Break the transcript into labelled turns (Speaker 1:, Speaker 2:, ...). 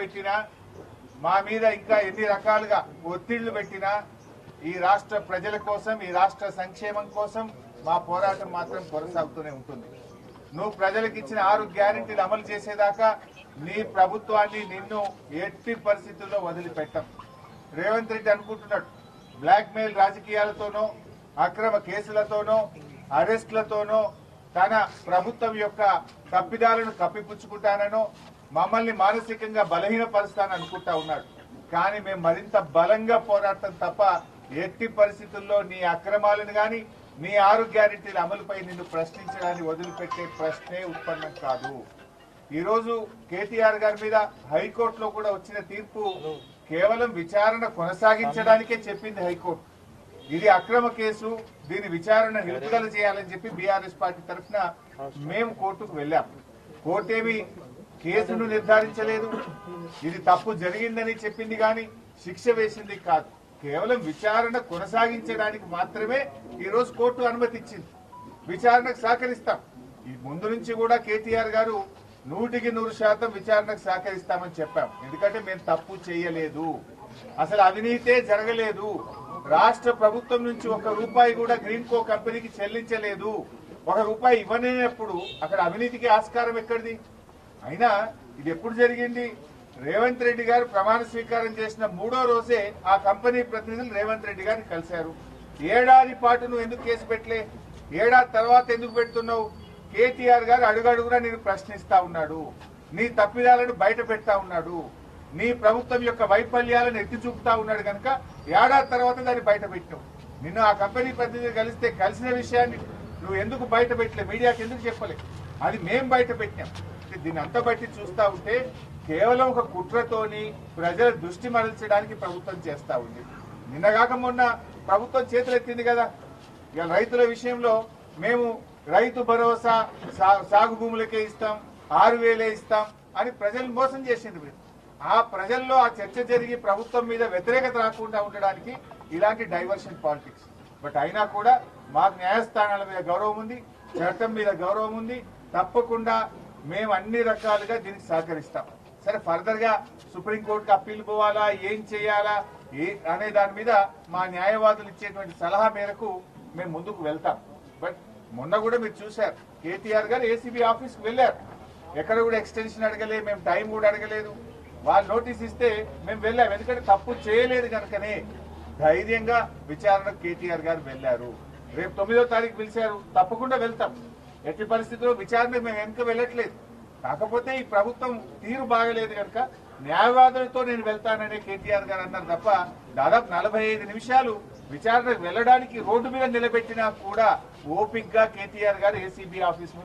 Speaker 1: పెట్టినా మా మీద ఇంకా ఎన్ని రకాలుగా ఒత్తిళ్లు పెట్టినా ఈ రాష్ట్ర ప్రజల కోసం ఈ రాష్ట్ర సంక్షేమం కోసం మా పోరాటం మాత్రం కొనసాగుతూనే ఉంటుంది. నువ్వు ప్రజలకు ఇచ్చిన 6 గ్యారెంటీలు అమలు చేసేదాకా నీ ప్రభుత్వాన్ని నిన్ను ఎట్టి పరిస్థితుల్లో వదిలిపెట్టం. రేవంత్ రెడ్డి అనుకుంటున్నాడు బ్లాక్మెయిల్ రాజకీయాలతోనో అక్రమ కేసులతోనో అరెస్టులతోనో తన ప్రభుత్వం యొక్క తప్పిదాలను కప్పిపుచ్చుకుంటానో మమ్మల్ని మానసికంగా బలహీనపరుస్తానని అనుకుంటా ఉన్నాడు. కానీ మేము మరింత బలంగా పోరాడతాం తప్ప ఎట్టి పరిస్థితుల్లో నీ అక్రమాలను గాని నీ 6 గ్యారెంటీల అమలుపై నిన్ను ప్రశ్నించడాన్ని వదిలిపెట్టే ప్రశ్నే ఉత్పన్నం కాదు. ఈరోజు కేటీఆర్ గారి మీద హైకోర్టులో కూడా వచ్చిన తీర్పు కేవలం విచారణ కొనసాగించడానికే చెప్పింది హైకోర్టు. ఇది అక్రమ కేసు, దీని విచారణ నిలుపుదల చేయాలని చెప్పి బీఆర్ఎస్ పార్టీ తరఫున మేము కోర్టుకు వెళ్ళాం. కోర్టు ఏమి కేసును నిర్ధారించలేదు, ఇది తప్పు జరిగిందని చెప్పింది కానీ శిక్ష వేసింది కాదు. కేవలం విచారణ కొనసాగించడానికి మాత్రమే ఈ రోజు కోర్టు అనుమతి ఇచ్చింది. విచారణకు సహకరిస్తాం. ఈ ముందు నుంచి కూడా కేటీఆర్ గారు 100% విచారణకు సహకరిస్తామని చెప్పాం. ఎందుకంటే మేము తప్పు చేయలేదు, అసలు అవినీతే జరగలేదు, రాష్ట్ర ప్రభుత్వం నుంచి ₹1 కూడా గ్రీన్ కో కంపెనీకి చెల్లించలేదు. ₹1 ఇవ్వలేనప్పుడు అక్కడ అవినీతికి ఆస్కారం ఎక్కడిది? అయినా ఇది ఎప్పుడు జరిగింది? రేవంత్ రెడ్డి గారు ప్రమాణ స్వీకారం చేసిన 3వ రోజే ఆ కంపెనీ ప్రతినిధులు రేవంత్ రెడ్డి గారిని కలిశారు. ఏడాది పాటు నువ్వు ఎందుకు కేసు పెట్టలే, ఏడాది తర్వాత ఎందుకు పెడుతున్నావు? కేటీఆర్ గారు అడుగడుగునా నేను ప్రశ్నిస్తా ఉన్నాడు, నీ తప్పిదాలను బయట పెడతా ఉన్నాడు, నీ ప్రభుత్వం యొక్క వైఫల్యాలను ఎత్తి చూపుతా ఉన్నాడు. కనుక ఏడాది తర్వాత దాన్ని బయట పెట్టావు. నిన్ను ఆ కంపెనీ ప్రతినిధులు కలిస్తే కలిసిన విషయాన్ని నువ్వు ఎందుకు బయట పెట్టలే, మీడియాకి ఎందుకు చెప్పలే? అది మేం బయట పెట్టినాం. దీన్ని అంతా బట్టి చూస్తా ఉంటే కేవలం ఒక కుట్రతోని ప్రజల దృష్టి మరల్చడానికి ప్రభుత్వం చేస్తా ఉంది. నిన్నగాక మొన్న ప్రభుత్వం చేతులెత్తింది కదా, ఇక రైతుల విషయంలో మేము రైతు భరోసా సాగు భూములకే ఇస్తాం, 6,000 ఇస్తాం అని ప్రజలు మోసం చేసింది. ఆ ప్రజల్లో ఆ చర్చ జరిగి ప్రభుత్వం మీద వ్యతిరేకత రాకుండా ఉండడానికి ఇలాంటి డైవర్షన్ పాలిటిక్స్. బట్ అయినా కూడా మాకు న్యాయస్థానాల మీద గౌరవం ఉంది, చట్టం మీద గౌరవం ఉంది. తప్పకుండా మేము అన్ని రకాలుగా దీనికి సహకరిస్తాం. సరే, ఫర్దర్ గా సుప్రీంకోర్టుకి అప్పీల్ పోవాలా, ఏం చేయాలా అనే దాని మీద మా న్యాయవాదులు ఇచ్చేటువంటి సలహా మేరకు మేము ముందుకు వెళ్తాం. బట్ మొన్న కూడా మీరు చూశారు, కేటీఆర్ గారు ఏసీబీ ఆఫీస్కి వెళ్ళారు. ఎక్కడ కూడా ఎక్స్టెన్షన్ అడగలేదు, మేము టైం కూడా అడగలేదు. వాళ్ళు నోటీస్ ఇస్తే మేము వెళ్ళాం. ఎందుకంటే తప్పు చేయలేదు కనుకనే ధైర్యంగా విచారణకు కేటీఆర్ గారు వెళ్లారు. రేపు 9వ తారీఖు పిలిచారు, తప్పకుండా వెళ్తాం. ఎట్టి పరిస్థితుల్లో విచారణ మేము వెనుక వెళ్ళట్లేదు. కాకపోతే ఈ ప్రభుత్వం తీరు బాగలేదు కనుక న్యాయవాదులతో నేను వెళ్తాననే కేటీఆర్ గారు అన్నారు తప్ప దాదాపు 45 నిమిషాలు విచారణకు వెళ్ళడానికి రోడ్డు మీద నిలబెట్టినా కూడా ఓపిక్ గా కేటీఆర్ గారు ఏసీబీ ఆఫీస్